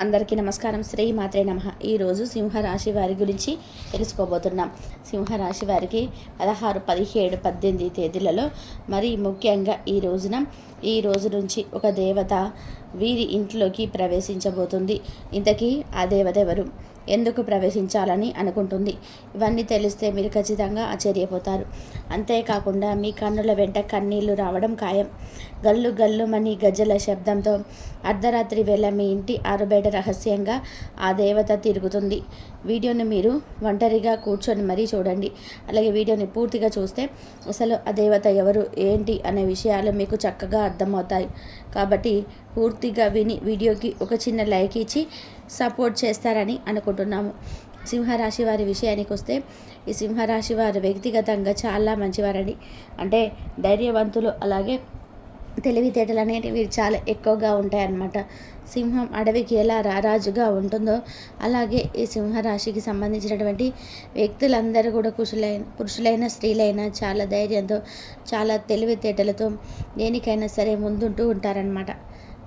అందరికీ నమస్కారం. శ్రీ మాత్రే నమః. ఈరోజు సింహరాశి వారి గురించి తెలుసుకోబోతున్నాం. సింహరాశి వారికి 16, 17, 18 తేదీలలో మరి ముఖ్యంగా ఈ రోజు నుంచి ఒక దేవత వీరి ఇంట్లోకి ప్రవేశించబోతుంది. ఇంతకీ ఆ దేవత ఎవరు, ఎందుకు ప్రవేశించాలని అనుకుంటుంది, ఇవన్నీ తెలిస్తే మీరు ఖచ్చితంగా ఆశ్చర్యపోతారు. అంతేకాకుండా మీ కన్నుల వెంట కన్నీళ్లు రావడం ఖాయం. గల్లు గల్లుమని గజ్జల శబ్దంతో అర్ధరాత్రి వేళ మీ ఇంటి ఆరుబయట రహస్యంగా ఆ దేవత తిరుగుతుంది. వీడియోని మీరు ఒంటరిగా కూర్చొని మరీ చూడండి. అలాగే వీడియోని పూర్తిగా చూస్తే అసలు ఆ దేవత ఎవరు, ఏంటి అనే విషయాలు మీకు చక్కగా అర్థమవుతాయి. కాబట్టి పూర్తిగా విని వీడియోకి ఒక చిన్న లైక్ ఇచ్చి సపోర్ట్ చేస్తారని అనుకుంటున్నాము. సింహరాశి వారి విషయానికి వస్తే, ఈ సింహరాశి వారు వ్యక్తిగతంగా చాలా మంచివారండి. అంటే ధైర్యవంతులు, అలాగే తెలివితేటలు అనేటివి వీరు చాలా ఎక్కువగా ఉంటాయన్నమాట. సింహం అడవికి ఎలా రారాజుగా ఉంటుందో అలాగే ఈ సింహరాశికి సంబంధించినటువంటి వ్యక్తులందరూ కూడా పురుషులైన స్త్రీలైనా చాలా ధైర్యంతో, చాలా తెలివితేటలతో దేనికైనా సరే ముందుంటూ ఉంటారనమాట.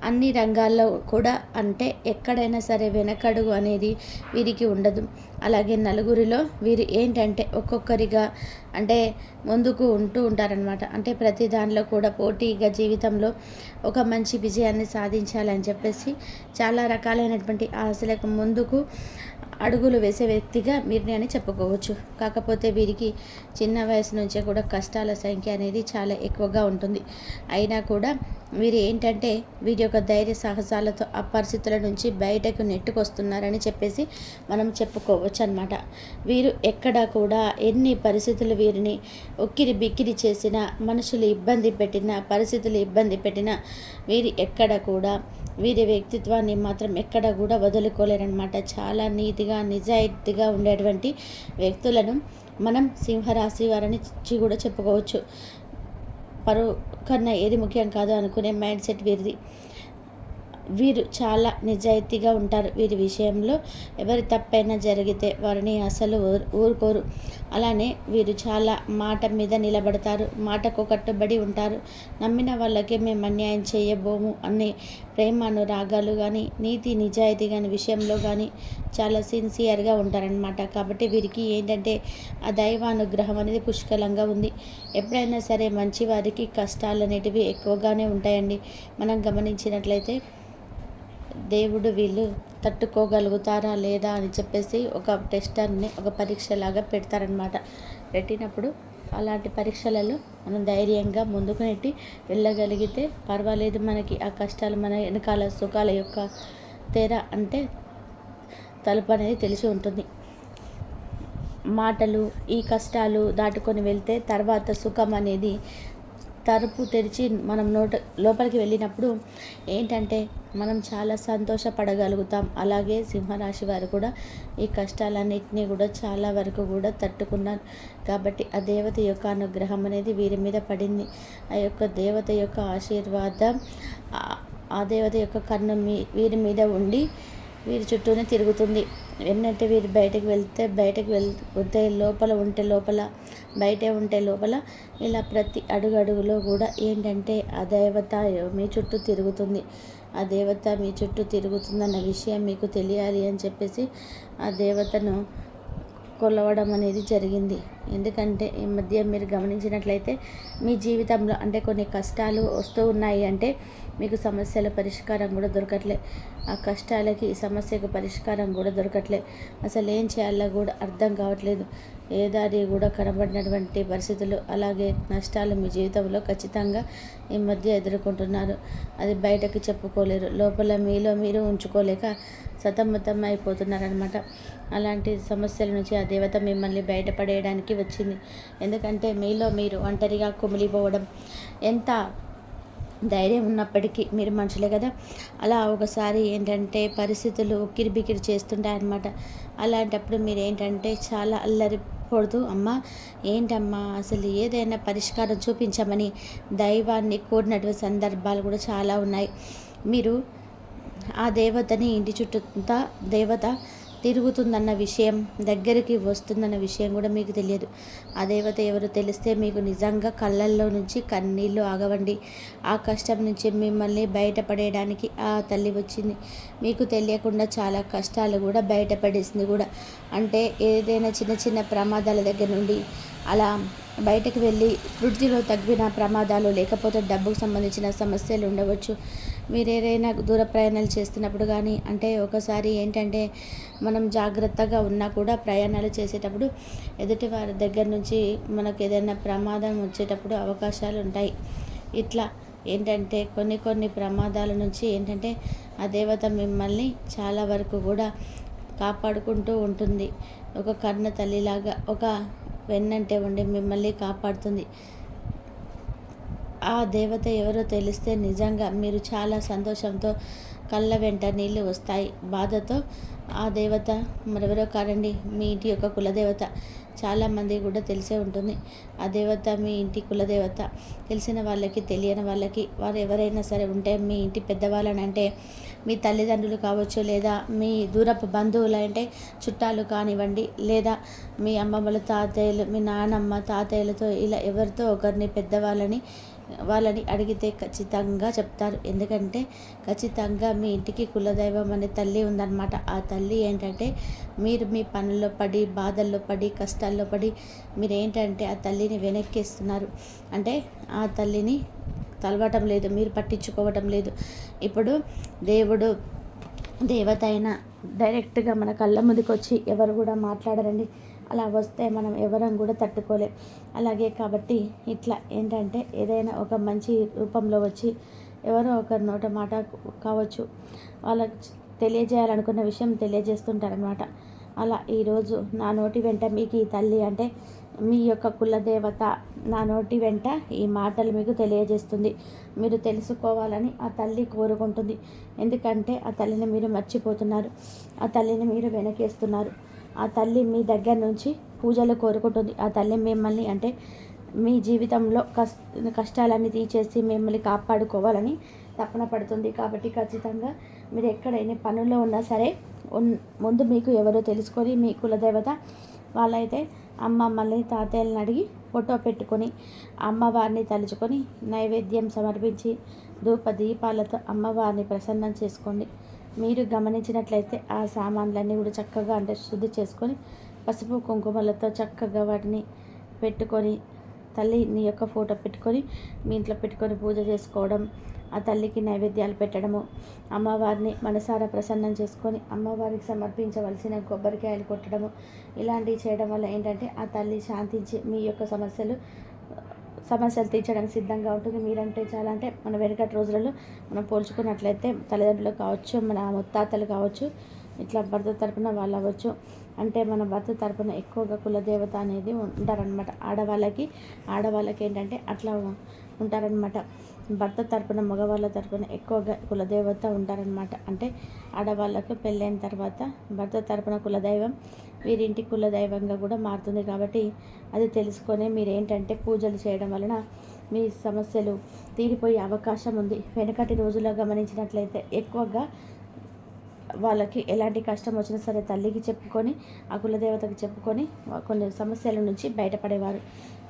అన్ని రంగాల్లో కూడా, అంటే ఎక్కడైనా సరే వెనకడుగు అనేది వీరికి ఉండదు. అలాగే నలుగురిలో వీరు ఏంటంటే ఒక్కొక్కరిగా అంటే ముందుకు ఉంటూ ఉంటారనమాట. అంటే ప్రతి దానిలో కూడా పోటీగా జీవితంలో ఒక మంచి విజయాన్ని సాధించాలని చెప్పేసి చాలా రకాలైనటువంటి ఆశలకు ముందుకు అడుగులు వేసే వ్యక్తిగా వీరిని అని చెప్పుకోవచ్చు. కాకపోతే వీరికి చిన్న వయసు నుంచే కూడా కష్టాల సంఖ్య అనేది చాలా ఎక్కువగా ఉంటుంది. అయినా కూడా వీరు ఏంటంటే వీరి యొక్క ధైర్య సాహసాలతో ఆ పరిస్థితుల నుంచి బయటకు నెట్టుకొస్తున్నారని చెప్పేసి మనం చెప్పుకోవచ్చు అనమాట. వీరు ఎక్కడా కూడా ఎన్ని పరిస్థితులు వీరిని ఉక్కిరి బిక్కిరి చేసినా, మనుషులు ఇబ్బంది పెట్టినా, పరిస్థితులు ఇబ్బంది పెట్టినా వీరు ఎక్కడ కూడా వీరి వ్యక్తిత్వాన్ని మాత్రం ఎక్కడ కూడా వదులుకోలేరనమాట. చాలా నీతిగా, నిజాయితీగా ఉండేటువంటి వ్యక్తులను మనం సింహరాశి వారిని కూడా చెప్పుకోవచ్చు. పరువు కన్నా ఏది ముఖ్యం కాదు అనుకునే మైండ్ సెట్ వీరిది. వీరు చాలా నిజాయితీగా ఉంటారు. వీరి విషయంలో ఎవరి తప్పైనా జరిగితే వారిని అసలు ఊరుకోరు. అలానే వీరు చాలా మాట మీద నిలబడతారు, మాటకు కట్టుబడి ఉంటారు. నమ్మిన వాళ్ళకే మేము అన్యాయం చేయబోము అనే ప్రేమ అనురాగాలు కానీ, నీతి నిజాయితీ కానీ విషయంలో కానీ చాలా సిన్సియర్గా ఉంటారనమాట. కాబట్టి వీరికి ఏంటంటే ఆ దైవానుగ్రహం అనేది పుష్కలంగా ఉంది. ఎప్పుడైనా సరే మంచి వారికి కష్టాలు అనేటివి ఎక్కువగానే ఉంటాయండి. మనం గమనించినట్లయితే దేవుడు వీళ్ళు తట్టుకోగలుగుతారా లేదా అని చెప్పేసి ఒక టెస్టర్ని, ఒక పరీక్షలాగా పెడతారనమాట. పెట్టినప్పుడు అలాంటి పరీక్షలలో మనం ధైర్యంగా ముందుకు నెట్టి వెళ్ళగలిగితే పర్వాలేదు, మనకి ఆ కష్టాలు మన వెనకాల సుఖాల యొక్క తెర అంటే తలుపు అనేది తెలిసి ఉంటుంది. మాటలు ఈ కష్టాలు దాటుకొని వెళ్తే తర్వాత సుఖం అనేది తలుపు తెరిచి మనం లోపలికి వెళ్ళినప్పుడు ఏంటంటే మనం చాలా సంతోషపడగలుగుతాం. అలాగే సింహరాశి వారు కూడా ఈ కష్టాలన్నింటినీ కూడా చాలా వరకు కూడా తట్టుకున్నారు. కాబట్టి ఆ దేవత యొక్క అనుగ్రహం అనేది వీరి మీద పడింది. ఆ యొక్క దేవత యొక్క ఆశీర్వాదం, ఆ దేవత యొక్క కన్ను వీరి మీద ఉండి వీరి చుట్టూనే తిరుగుతుంది. ఎన్నంటే వీరు బయటకు వెళ్తే లోపల ఉంటే లోపల, బయటే ఉంటే లోపల, ఇలా ప్రతి అడుగులో కూడా ఏంటంటే ఆ దేవత మీ చుట్టూ తిరుగుతుంది. ఆ దేవత మీ చుట్టూ తిరుగుతుందన్న విషయం మీకు తెలియాలి అని చెప్పేసి ఆ దేవతను కొలవడం అనేది జరిగింది. ఎందుకంటే ఈ మధ్య మీరు గమనించినట్లయితే మీ జీవితంలో అంటే కొన్ని కష్టాలు వస్తూ ఉన్నాయి అంటే మీకు సమస్యల పరిష్కారం కూడా దొరకట్లే. ఆ కష్టాలకి, ఈ సమస్యకు పరిష్కారం కూడా దొరకట్లే. అసలు ఏం చేయాలో కూడా అర్థం కావట్లేదు. ఏ దారి కూడా కనబడినటువంటి పరిస్థితులు, అలాగే నష్టాలు మీ జీవితంలో ఖచ్చితంగా ఈ మధ్య ఎదుర్కొంటున్నారు. అది బయటకు చెప్పుకోలేరు. లోపల మీలో మీరు ఉంచుకోలేక సతమతం అయిపోతున్నారనమాట. అలాంటి సమస్యల నుంచి ఆ దేవత మిమ్మల్ని బయటపడేయడానికి వచ్చింది. ఎందుకంటే మీలో మీరు ఒంటరిగా కుమిలిపోవడం, ఎంత ధైర్యం ఉన్నప్పటికీ మీరు మనుషులే కదా, అలా ఒకసారి ఏంటంటే పరిస్థితులు ఉక్కిరిబిక్కిరి చేస్తుంటాయన్నమాట. అలాంటప్పుడు మీరు ఏంటంటే చాలా అల్లరి పడుతూ, అమ్మ ఏంటమ్మా అసలు ఏదైనా పరిష్కారం చూపించమని దైవాన్ని కోరినటువంటి సందర్భాలు కూడా చాలా ఉన్నాయి. మీరు ఆ దేవతని ఇంటి చుట్టూతా దేవత తిరుగుతుందన్న విషయం, దగ్గరికి వస్తుందన్న విషయం కూడా మీకు తెలియదు. ఆ దేవత ఎవరో తెలిస్తే మీకు నిజంగా కళ్ళల్లో నుంచి కన్నీళ్ళు ఆగవండి. ఆ కష్టం నుంచి మిమ్మల్ని బయటపడేయడానికి ఆ తల్లి వచ్చింది. మీకు తెలియకుండా చాలా కష్టాలు కూడా బయటపడేసింది కూడా. అంటే ఏదైనా చిన్న చిన్న ప్రమాదాల దగ్గర నుండి అలా బయటకు వెళ్ళి వృద్ధిలో తగ్గిన ప్రమాదాలు, లేకపోతే డబ్బుకు సంబంధించిన సమస్యలు ఉండవచ్చు. మీరు ఏదైనా దూర ప్రయాణాలు చేస్తున్నప్పుడు కానీ, అంటే ఒకసారి ఏంటంటే మనం జాగ్రత్తగా ఉన్నా కూడా ప్రయాణాలు చేసేటప్పుడు ఎదుటి వారి దగ్గర నుంచి మనకు ఏదైనా ప్రమాదం వచ్చేటప్పుడు అవకాశాలు ఉంటాయి. ఇట్లా ఏంటంటే కొన్ని ప్రమాదాల నుంచి ఏంటంటే ఆ దేవత మిమ్మల్ని చాలా వరకు కూడా కాపాడుకుంటూ ఉంటుంది. ఒక కన్న తల్లిలాగా, ఒక వెన్నంటే ఉండి మిమ్మల్ని కాపాడుతుంది. ఆ దేవత ఎవరో తెలిస్తే నిజంగా మీరు చాలా సంతోషంతో కళ్ళ వెంట నీళ్ళు వస్తాయి. బాధతో ఆ దేవత మరెవరో కారండి, మీ ఇంటి యొక్క కులదేవత. చాలామంది కూడా తెలిసే ఉంటుంది. ఆ దేవత మీ ఇంటి కులదేవత. తెలిసిన వాళ్ళకి, తెలియని వాళ్ళకి, వారు ఎవరైనా సరే ఉంటే మీ ఇంటి పెద్దవాళ్ళని, అంటే మీ తల్లిదండ్రులు కావచ్చు, లేదా మీ దూరపు బంధువులు అంటే చుట్టాలు కానివ్వండి, లేదా మీ అమ్మమ్మలు, తాతయ్యలు, మీ నానమ్మ, తాతయ్యలతో ఇలా ఎవరితో ఒకరిని వాళ్ళని అడిగితే ఖచ్చితంగా చెప్తారు. ఎందుకంటే ఖచ్చితంగా మీ ఇంటికి కులదైవం అనే తల్లి ఉందన్నమాట. ఆ తల్లి ఏంటంటే మీరు మీ పనుల్లో పడి, బాధల్లో పడి, కష్టాల్లో పడి మీరేంటంటే ఆ తల్లిని వెనక్కిస్తున్నారు. అంటే ఆ తల్లిని తలవటం లేదు, మీరు పట్టించుకోవటం లేదు. ఇప్పుడు దేవుడు, దేవత అయినా డైరెక్ట్గా మన కళ్ళ ముందుకు వచ్చి ఎవరు కూడా మాట్లాడరండి. అలా వస్తే మనం ఎవరం కూడా తట్టుకోలేం. అలాగే కాబట్టి ఇట్లా ఏంటంటే ఏదైనా ఒక మంచి రూపంలో వచ్చి ఎవరో ఒకరి నోట మాట కావచ్చు, వాళ్ళకి తెలియజేయాలనుకున్న విషయం తెలియజేస్తుంటారనమాట. అలా ఈరోజు నా నోటి వెంట మీకు ఈ తల్లి, అంటే మీ యొక్క కులదేవత నా నోటి వెంట ఈ మాటలు మీకు తెలియజేస్తుంది. మీరు తెలుసుకోవాలని ఆ తల్లి కోరుకుంటుంది. ఎందుకంటే ఆ తల్లిని మీరు మర్చిపోతున్నారు, ఆ తల్లిని మీరు వెనకేస్తున్నారు. ఆ తల్లి మీ దగ్గర నుంచి పూజలు కోరుకుంటుంది. ఆ తల్లి మిమ్మల్ని, అంటే మీ జీవితంలో కష్టాలన్నీ తీసేసి మిమ్మల్ని కాపాడుకోవాలని తపన పడుతుంది. కాబట్టి ఖచ్చితంగా మీరు ఎక్కడైనా పనుల్లో ఉన్నా సరే ముందు మీకు ఎవరో తెలుసుకొని, మీ కులదేవత వాళ్ళైతే అమ్మమ్మల్ని, తాతయ్యలను అడిగి ఫోటో పెట్టుకొని అమ్మవారిని తలుచుకొని నైవేద్యం సమర్పించి ధూప దీపాలతో అమ్మవారిని ప్రసన్నం చేసుకోండి. మీరు గమనించినట్లయితే ఆ సామాన్లన్నీ కూడా చక్కగా, అంటే శుద్ధి చేసుకొని పసుపు కుంకుమలతో చక్కగా వాటిని పెట్టుకొని తల్లిని యొక్క ఫోటో పెట్టుకొని మీ ఇంట్లో పెట్టుకొని పూజ చేసుకోవడం, ఆ తల్లికి నైవేద్యాలు పెట్టడము, అమ్మవారిని మనసారా ప్రసన్నం చేసుకొని అమ్మవారికి సమర్పించవలసిన కొబ్బరికాయలు కొట్టడము, ఇలాంటివి చేయడం వల్ల ఏంటంటే ఆ తల్లి శాంతించి మీ యొక్క సమస్యలు తీర్చడానికి సిద్ధంగా ఉంటుంది. మీరంటే చాలా, అంటే మన వెనుకటి రోజులలో మనం పోల్చుకున్నట్లయితే తల్లిదండ్రులు కావచ్చు, మన ముత్తాతలు కావచ్చు, ఇట్లా భర్త తరపున వాళ్ళు అవ్వచ్చు, అంటే మన భర్త తరపున ఎక్కువగా కులదేవత అనేది ఉంటారనమాట. ఆడవాళ్ళకి ఏంటంటే అట్లా ఉంటారనమాట. భర్త తరపున, మగవాళ్ళ తరపున ఎక్కువగా కులదేవత ఉంటారనమాట. అంటే ఆడవాళ్ళకు పెళ్ళైన తర్వాత భర్త తరపున కులదైవం వీరింటి కులదైవంగా కూడా మారుతుంది. కాబట్టి అది తెలుసుకొని మీరు ఏంటంటే పూజలు చేయడం వలన మీ సమస్యలు తీరిపోయే అవకాశం ఉంది. వెనకటి రోజుల్లో గమనించినట్లయితే ఎక్కువగా వాళ్ళకి ఎలాంటి కష్టం వచ్చినా సరే తల్లికి చెప్పుకొని, ఆ కులదేవతకి చెప్పుకొని కొన్ని సమస్యల నుంచి బయటపడేవారు.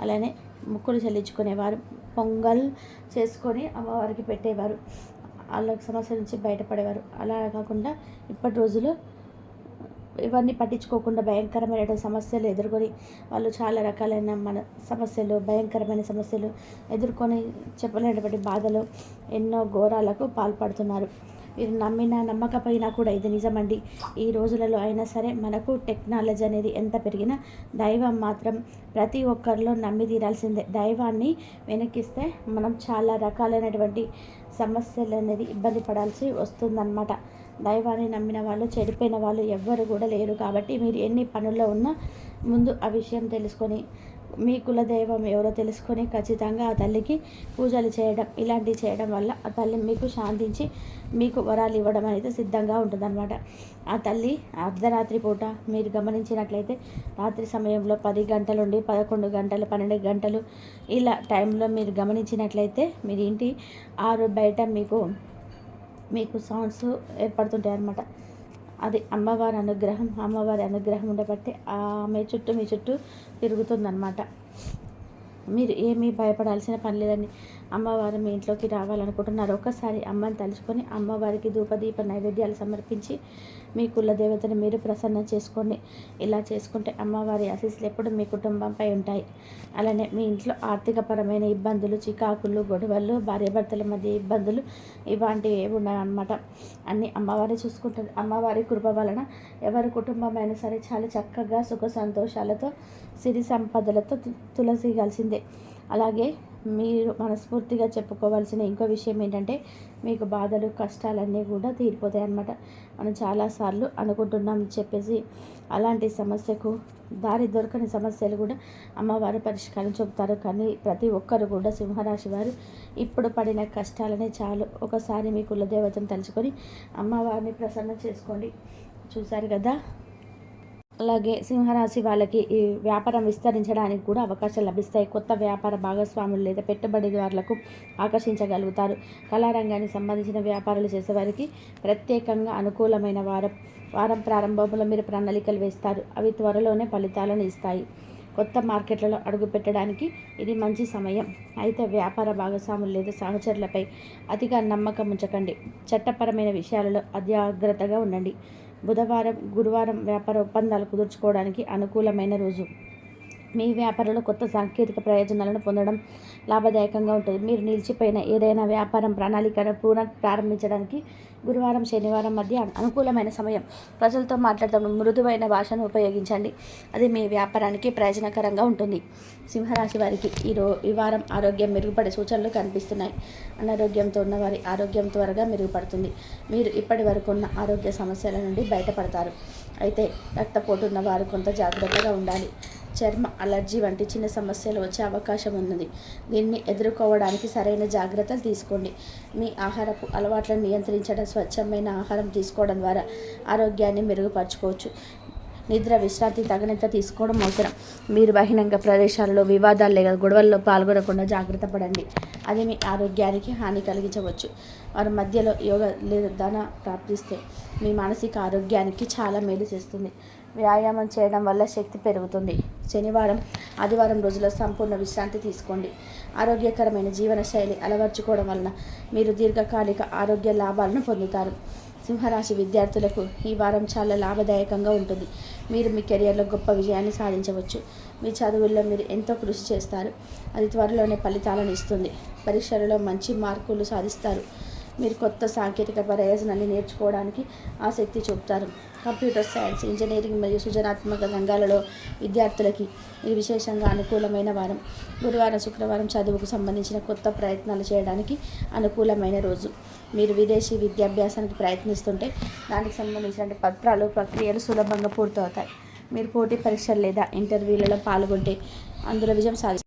అలానే మొక్కులు చెల్లించుకునేవారు, పొంగల్ చేసుకొని అమ్మవారికి పెట్టేవారు, వాళ్ళ సమస్యల నుంచి బయటపడేవారు. అలా కాకుండా ఇప్పటి రోజుల్లో ఇవన్నీ పట్టించుకోకుండా భయంకరమైన సమస్యలు ఎదుర్కొని వాళ్ళు చాలా రకాలైన భయంకరమైన సమస్యలు ఎదుర్కొని చెప్పలేనటువంటి బాధలు, ఎన్నో ఘోరాలకు పాల్పడుతున్నారు. మీరు నమ్మినా నమ్మకపోయినా కూడా ఇది నిజమండి. ఈ రోజులలో అయినా సరే మనకు టెక్నాలజీ అనేది ఎంత పెరిగినా దైవం మాత్రం ప్రతి ఒక్కరిలో నమ్మి తీరాల్సిందే. దైవాన్ని వెనక్కిస్తే మనం చాలా రకాలైనటువంటి సమస్యలు అనేది ఇబ్బంది పడాల్సి వస్తుందన్నమాట. దైవాన్ని నమ్మిన వాళ్ళు, చెడిపోయిన వాళ్ళు ఎవ్వరు కూడా లేరు. కాబట్టి మీరు ఎన్ని పనుల్లో ఉన్నా ముందు ఆ విషయం తెలుసుకొని, మీ కులదైవం ఎవరో తెలుసుకొని ఖచ్చితంగా ఆ తల్లికి పూజలు చేయడం, ఇలాంటివి చేయడం వల్ల ఆ తల్లి మీకు శాంతించి మీకు వరాలు ఇవ్వడం అనేది సిద్ధంగా ఉంటుందన్నమాట. ఆ తల్లి అర్ధరాత్రి పూట మీరు గమనించినట్లయితే రాత్రి సమయంలో 10 గంటల నుండి 11 గంటలు, 12 గంటలు ఇలా టైంలో మీరు గమనించినట్లయితే మీరు ఇంటి ఆరు బయట మీకు సౌండ్స్ ఏర్పడుతుంటాయి అన్నమాట. అది అమ్మవారి అనుగ్రహం ఉండబట్టి ఆమె చుట్టూ మీ చుట్టూ తిరుగుతుందన్నమాట. మీరు ఏమీ భయపడాల్సిన పని లేదండి. అమ్మవారు మీ ఇంట్లోకి రావాలనుకుంటున్నారు. ఒకసారి అమ్మని తలుచుకొని అమ్మవారికి ధూపదీప నైవేద్యాలు సమర్పించి మీ కుల దేవతను మీరు ప్రసన్నం చేసుకోండి. ఇలా చేసుకుంటే అమ్మవారి ఆశీస్సులు ఎప్పుడు మీ కుటుంబంపై ఉంటాయి. అలానే మీ ఇంట్లో ఆర్థికపరమైన ఇబ్బందులు, చికాకులు, గొడవలు, భార్యాభర్తల మధ్య ఇబ్బందులు ఇలాంటివి ఏమి ఉన్నాయన్నమాట. అన్నీ అమ్మవారే చూసుకుంటుంది. అమ్మవారి కృప వలన ఎవరి కుటుంబమైనా సరే చాలా చక్కగా సుఖ సంతోషాలతో సిరి సంపదలతో తులసిగాల్సిందే. అలాగే మీరు మనస్ఫూర్తిగా చెప్పుకోవాల్సిన ఇంకో విషయం ఏంటంటే మీకు బాధలు కష్టాలన్నీ కూడా తీరిపోతాయి అన్నమాట. మనం చాలాసార్లు అనుకుంటున్నాం చెప్పేసి అలాంటి సమస్యకు దారి దొరకని సమస్యలు కూడా అమ్మవారు పరిష్కారం చెబుతారు. కానీ ప్రతి ఒక్కరు కూడా సింహరాశి వారు ఇప్పుడు పడిన కష్టాలనే చాలు ఒకసారి మీ కులదేవతను తలుచుకొని అమ్మవారిని ప్రసన్నం చేసుకోండి. చూశారు కదా. అలాగే సింహరాశి వాళ్ళకి ఈ వ్యాపారం విస్తరించడానికి కూడా అవకాశాలు లభిస్తాయి. కొత్త వ్యాపార భాగస్వాములు లేదా పెట్టుబడిదారులకు ఆకర్షించగలుగుతారు. కళారంగానికి సంబంధించిన వ్యాపారాలు చేసేవారికి ప్రత్యేకంగా అనుకూలమైన వారం ప్రారంభంలో మీరు ప్రణాళికలు వేస్తారు. అవి త్వరలోనే ఫలితాలను ఇస్తాయి. కొత్త మార్కెట్లలో అడుగుపెట్టడానికి ఇది మంచి సమయం. అయితే వ్యాపార భాగస్వాములు లేదా సహచరులపై అతిగా నమ్మకం ఉంచకండి. చట్టపరమైన విషయాలలో అజాగ్రత్తగా ఉండండి. బుధవారం, గురువారం వ్యాపార ఒప్పందాలు కుదుర్చుకోవడానికి అనుకూలమైన రోజు. మీ వ్యాపారంలో కొత్త సాంకేతిక ప్రయోజనాలను పొందడం లాభదాయకంగా ఉంటుంది. మీరు నిలిచిపోయిన ఏదైనా వ్యాపారం ప్రణాళికను ప్రారంభించడానికి గురువారం, శనివారం మధ్య అనుకూలమైన సమయం. ప్రజలతో మాట్లాడటం మృదువైన భాషను ఉపయోగించండి. అది మీ వ్యాపారానికి ప్రయోజనకరంగా ఉంటుంది. సింహరాశి వారికి ఈ వారం ఆరోగ్యం మెరుగుపడే సూచనలు కనిపిస్తున్నాయి. అనారోగ్యంతో ఉన్నవారి ఆరోగ్యం త్వరగా మెరుగుపడుతుంది. మీరు ఇప్పటి వరకు ఉన్న ఆరోగ్య సమస్యల నుండి బయటపడతారు. అయితే రక్తపోటు ఉన్న వారు కొంత జాగ్రత్తగా ఉండాలి. చర్మ అలర్జీ వంటి చిన్న సమస్యలు వచ్చే అవకాశం ఉన్నది. దీన్ని ఎదుర్కోవడానికి సరైన జాగ్రత్తలు తీసుకోండి. మీ ఆహారపు అలవాట్లను నియంత్రించడం, స్వచ్ఛమైన ఆహారం తీసుకోవడం ద్వారా ఆరోగ్యాన్ని మెరుగుపరచుకోవచ్చు. నిద్ర, విశ్రాంతి తగినంత తీసుకోవడం అవసరం. మీరు బహిరంగ ప్రదేశాలలో వివాదాలు లేదా గొడవల్లో పాల్గొనకుండా జాగ్రత్త పడండి. అది మీ ఆరోగ్యానికి హాని కలిగించవచ్చు. వారి మధ్యలో యోగా లేదా ధన ప్రాప్తిస్తే మీ మానసిక ఆరోగ్యానికి చాలా మేలు చేస్తుంది. వ్యాయామం చేయడం వల్ల శక్తి పెరుగుతుంది. శనివారం, ఆదివారం రోజుల్లో సంపూర్ణ విశ్రాంతి తీసుకోండి. ఆరోగ్యకరమైన జీవనశైలి అలవర్చుకోవడం వలన మీరు దీర్ఘకాలిక ఆరోగ్య లాభాలను పొందుతారు. సింహరాశి విద్యార్థులకు ఈ వారం చాలా లాభదాయకంగా ఉంటుంది. మీరు మీ కెరియర్లో గొప్ప విజయాన్ని సాధించవచ్చు. మీ చదువుల్లో మీరు ఎంతో కృషి చేస్తారు. అది త్వరలోనే ఫలితాలను ఇస్తుంది. పరీక్షలలో మంచి మార్కులు సాధిస్తారు. మీరు కొత్త సాంకేతిక ప్రయోజనాన్ని నేర్చుకోవడానికి ఆసక్తి చూపుతారు. కంప్యూటర్ సైన్స్, ఇంజనీరింగ్ మరియు సృజనాత్మక రంగాలలో విద్యార్థులకి ఇది విశేషంగా అనుకూలమైన వారం. గురువారం, శుక్రవారం చదువుకు సంబంధించిన కొత్త ప్రయత్నాలు చేయడానికి అనుకూలమైన రోజు. మీరు విదేశీ విద్యాభ్యాసానికి ప్రయత్నిస్తుంటే దానికి సంబంధించిన పత్రాలు, ప్రక్రియలు సులభంగా పూర్తవుతాయి. మీరు పోటీ పరీక్షలు లేదా ఇంటర్వ్యూలలో పాల్గొంటే అందులో విజయం సాధిస్తారు.